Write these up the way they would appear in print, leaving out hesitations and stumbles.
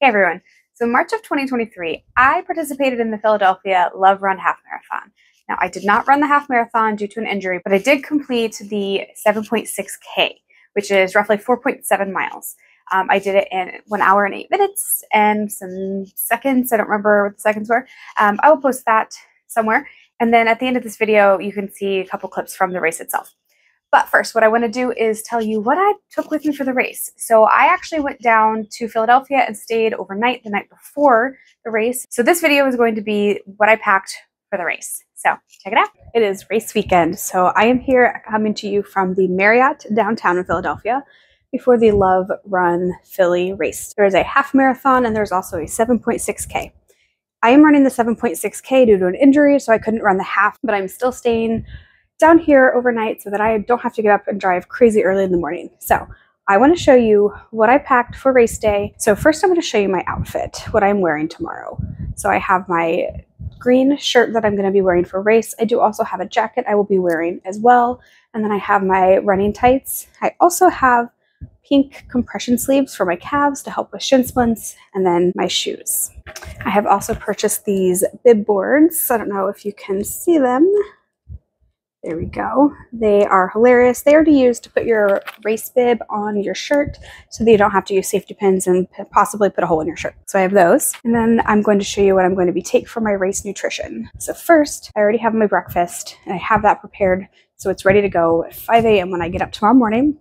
Hey everyone. So in March of 2023, I participated in the Philadelphia Love Run Half Marathon. Now, I did not run the half marathon due to an injury, but I did complete the 7.6K, which is roughly 4.7 miles. I did it in 1 hour and 8 minutes and some seconds. I don't remember what the seconds were. I will post that somewhere. And then at the end of this video, you can see a couple clips from the race itself. But first, what I want to do is tell you what I took with me for the race. So I actually went down to Philadelphia and stayed overnight the night before the race. So this video is going to be what I packed for the race. So check it out. It is race weekend. So I am here coming to you from the Marriott downtown in Philadelphia before the Love Run Philly race. There is a half marathon and there's also a 7.6K. I am running the 7.6K due to an injury, so I couldn't run the half, but I'm still staying down here overnight so that I don't have to get up and drive crazy early in the morning. So I want to show you what I packed for race day. So first I'm going to show you my outfit, what I'm wearing tomorrow. So I have my green shirt that I'm going to be wearing for race. I do also have a jacket I will be wearing as well. And then I have my running tights. I also have pink compression sleeves for my calves to help with shin splints, and then my shoes. I have also purchased these bib boards. I don't know if you can see them. There we go. They are hilarious. They are to use to put your race bib on your shirt so that you don't have to use safety pins and possibly put a hole in your shirt. So I have those. And then I'm going to show you what I'm going to be taking for my race nutrition. So first, I already have my breakfast and I have that prepared so it's ready to go at 5 a.m. when I get up tomorrow morning.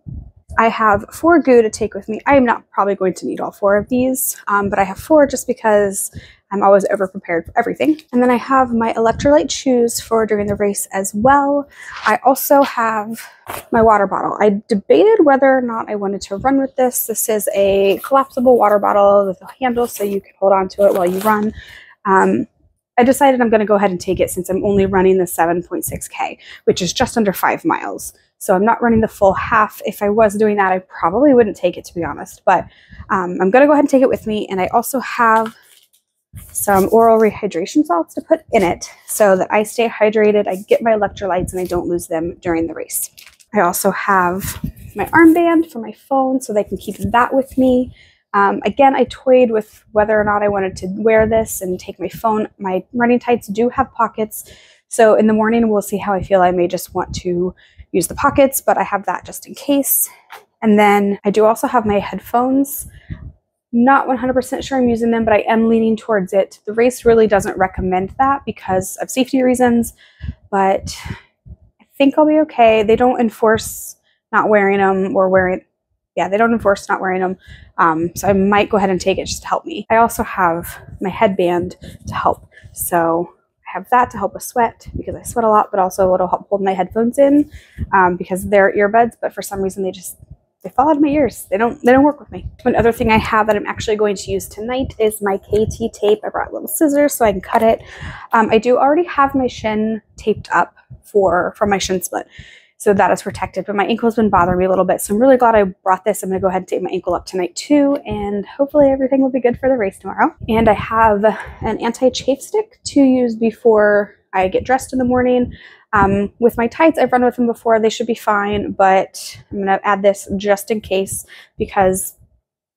I have 4 goo to take with me. I am not probably going to need all 4 of these, but I have 4 just because I'm always over prepared for everything. And then I have my electrolyte shoes for during the race as well. I also have my water bottle. I debated whether or not I wanted to run with this. This is a collapsible water bottle with a handle so you can hold on to it while you run. I decided I'm going to go ahead and take it since I'm only running the 7.6K, which is just under 5 miles. So I'm not running the full half. If I was doing that, I probably wouldn't take it, to be honest. But I'm going to go ahead and take it with me. And I also have some oral rehydration salts to put in it so that I stay hydrated, I get my electrolytes, and I don't lose them during the race. I also have my armband for my phone so that I can keep that with me. Again, I toyed with whether or not I wanted to wear this and take my phone. My running tights do have pockets, so in the morning we'll see how I feel. I may just want to use the pockets, but I have that just in case. And then I do also have my headphones. Not 100% sure I'm using them, but I am leaning towards it. The race really doesn't recommend that because of safety reasons, but I think I'll be okay. They don't enforce not wearing them or they don't enforce not wearing them. So I might go ahead and take it just to help me. I also have my headband to help. So I have that to help with sweat because I sweat a lot, but also it'll help hold my headphones in because they're earbuds, but for some reason they fall out of my ears. They don't work with me. One other thing I have that I'm actually going to use tonight is my KT tape. I brought little scissors so I can cut it. I do already have my shin taped up for my shin splint, so that is protected, but my ankle has been bothering me a little bit, so I'm really glad I brought this. I'm going to go ahead and tape my ankle up tonight too, and hopefully everything will be good for the race tomorrow. And I have an anti-chafe stick to use before I get dressed in the morning. With my tights, I've run with them before. They should be fine, but I'm going to add this just in case because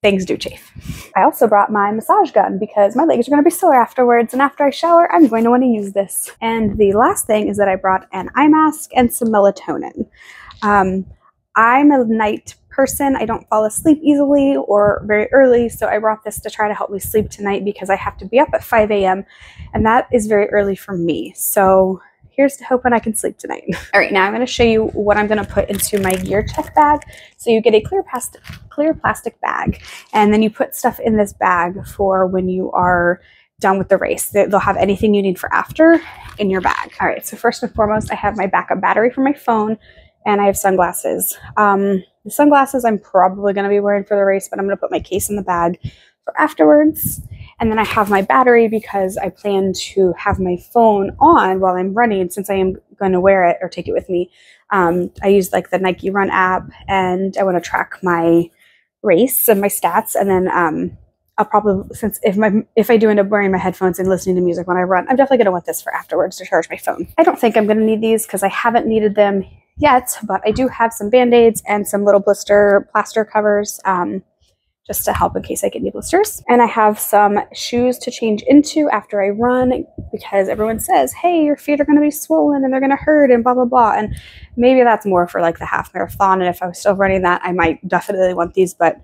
things do chafe. I also brought my massage gun because my legs are going to be sore afterwards, and after I shower, I'm going to want to use this. And the last thing is that I brought an eye mask and some melatonin. I'm a night person. I don't fall asleep easily or very early, so I brought this to try to help me sleep tonight because I have to be up at 5 a.m. and that is very early for me. So here's to hoping I can sleep tonight. All right, now I'm going to show you what I'm going to put into my gear check bag. So you get a clear plastic bag, and then you put stuff in this bag for when you are done with the race. They'll have anything you need for after in your bag. All right, so first and foremost, I have my backup battery for my phone, and I have sunglasses. The sunglasses I'm probably going to be wearing for the race, but I'm going to put my case in the bag for afterwards. And then I have my battery because I plan to have my phone on while I'm running since I am going to wear it or take it with me. I use like the Nike Run app, and I want to track my race and my stats. And then I'll probably, since if I do end up wearing my headphones and listening to music when I run, I'm definitely going to want this for afterwards to charge my phone. I don't think I'm going to need these because I haven't needed them yet, but I do have some Band-Aids and some little blister plaster covers. just to help in case I get any blisters. And I have some shoes to change into after I run because everyone says, hey, your feet are going to be swollen and they're going to hurt and blah, blah, blah. And maybe that's more for like the half marathon. And if I was still running that, I might definitely want these, but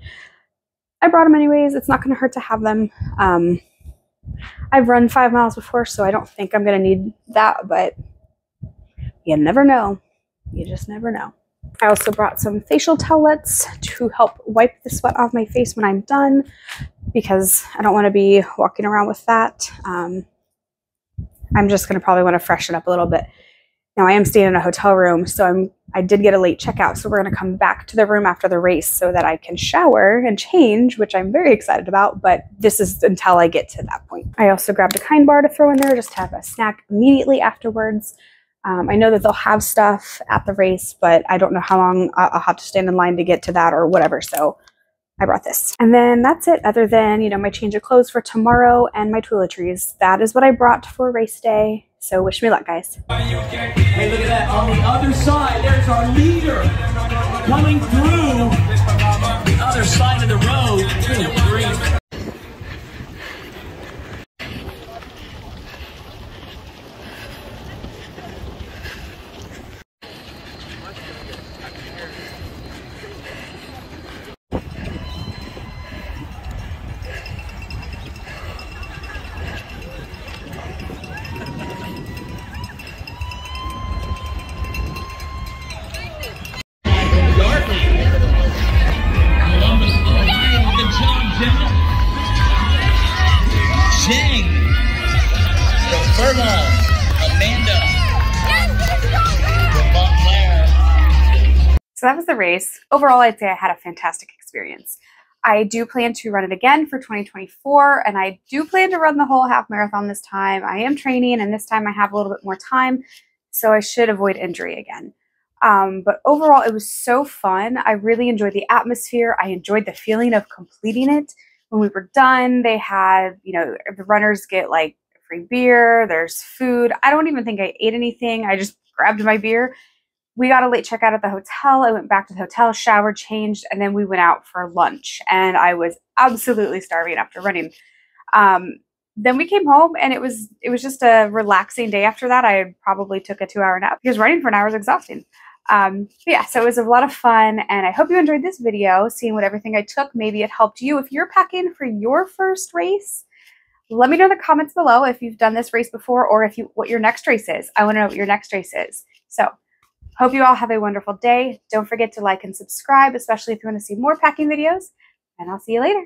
I brought them anyways. It's not going to hurt to have them. I've run 5 miles before, so I don't think I'm going to need that, but you never know. You just never know. I also brought some facial towelettes to help wipe the sweat off my face when I'm done because I don't want to be walking around with that. I'm just going to probably want to freshen up a little bit. Now I am staying in a hotel room, so I did get a late checkout, so we're going to come back to the room after the race so that I can shower and change, which I'm very excited about, but this is until I get to that point. I also grabbed a Kind bar to throw in there just to have a snack immediately afterwards. I know that they'll have stuff at the race, but I don't know how long I'll have to stand in line to get to that or whatever, so I brought this. And then that's it, other than, my change of clothes for tomorrow and my toiletries. That is what I brought for race day, so wish me luck, guys. Hey, look at that. On the other side, there's our leader coming through the other side of the road. Good grief. So that was the race. Overall, I'd say I had a fantastic experience. I do plan to run it again for 2024, and I do plan to run the whole half marathon this time. I am training, and this time I have a little bit more time, so I should avoid injury again. But overall, it was so fun. I really enjoyed the atmosphere. I enjoyed the feeling of completing it. When we were done, they had, the runners get like free beer, there's food. I don't even think I ate anything. I just grabbed my beer. We got a late checkout at the hotel. I went back to the hotel, showered, changed, and then we went out for lunch. And I was absolutely starving after running. Then we came home, and it was just a relaxing day after that. I probably took a 2-hour nap because running for an hour is exhausting. Yeah, so it was a lot of fun, and I hope you enjoyed this video, seeing what everything I took. Maybe it helped you. If you're packing for your first race, let me know in the comments below if you've done this race before or what your next race is. I want to know what your next race is. So hope you all have a wonderful day. Don't forget to like and subscribe, especially if you want to see more packing videos, and I'll see you later.